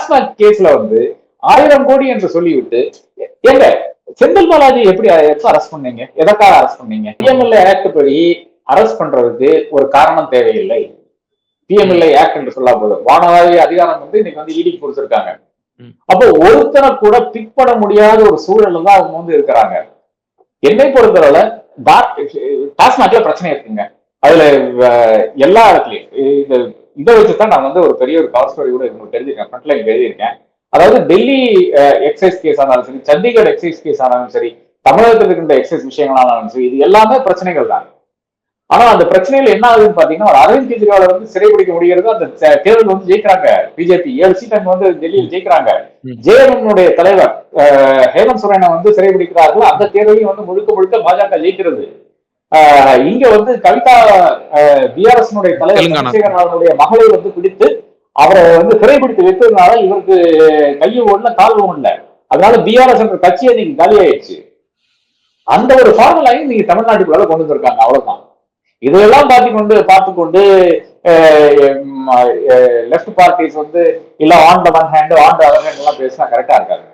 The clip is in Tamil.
டாஸ்மாக் கேஸ்ல வந்து 1000 கோடி என்று சொல்லிவிட்டு எங்க செந்தில் பாலாஜி எப்படி எப்ப அரெஸ்ட் பண்ணீங்க? எதற்காக அரெஸ்ட் பண்ணீங்க? பிஎம்எல்ஏ ஆக்ட் படி அரெஸ்ட் பண்றதுக்கு ஒரு காரணம் தேவையில்லை. பிஎம்எல்ஏ ஆக்ட் என்று சொல்லா போதும் வானவாதி அதிகாரம் வந்து இன்னைக்கு வந்து இடி கொடுத்திருக்காங்க. அப்போ ஒருத்தரை கூட பிக் பண்ண முடியாத ஒரு சூழல்ல தான் அவங்க வந்து இருக்கிறாங்க. என்னை பொறுத்தவரை டாஸ்மாக்ல பிரச்சனை இருக்குங்க. அதுல எல்லா இடத்துலயும் இதை வச்சுதான் நான் வந்து ஒரு பெரிய ஒரு கவர் ஸ்டோரி கூட உங்களுக்கு தெரிஞ்சிருக்கேன், ஃப்ரண்ட்ல எழுதியிருக்கேன். அதாவது டெல்லி எக்ஸைஸ் கேஸ் ஆனாலும் சரி, சண்டிகர் எக்ஸைஸ் கேஸ் ஆனாலும் சரி, தமிழகத்தில் இருக்கின்ற எக்ஸைஸ் விஷயங்களானாலும் சரி, இது எல்லாமே பிரச்சனைகள் தான். ஆனா அந்த பிரச்சனையில என்ன ஆகுதுன்னு பாத்தீங்கன்னா, ஒரு அரவிந்த் கெஜ்ரிவாலை வந்து சிறைபிடிக்க முடிகிறது. அந்த தேர்தல் வந்து ஜெயிக்கிறாங்க பிஜேபி 7 சீட் அங்க வந்து டெல்லியில் ஜெயிக்கிறாங்க. ஜேஎம்எம்னுடைய தலைவர் ஹேமந்த் சோரனை வந்து சிறைபிடிக்கிறார்கள். அந்த தேர்தலையும் வந்து முழுக்க முழுக்க பாஜக ஜெயிக்கிறது. இங்க வந்து கவிதா பிஆர்எஸ் தலைவர் சந்திரசேகர் ராவனுடைய மகளை வந்து பிடித்து அவரை வந்து சிறைபிடித்து வைத்ததுனால இவருக்கு கையும் ஓடல காலும் ஓடல. அதனால பிஆர்எஸ் என்ற கட்சியை நீங்க காலியாயிடுச்சு. அந்த ஒரு ஃபார்முலாவையும் நீங்க தமிழ்நாட்டுக்குள்ள கொண்டு வந்திருக்காங்க. அவ்வளவுதான். இதெல்லாம் பார்த்துக்கொண்டு லெஃப்ட் பார்ட்டிஸ் வந்து இல்ல on the one hand on the other hand எல்லாம் பேசினா கரெக்டா இருக்காங்க.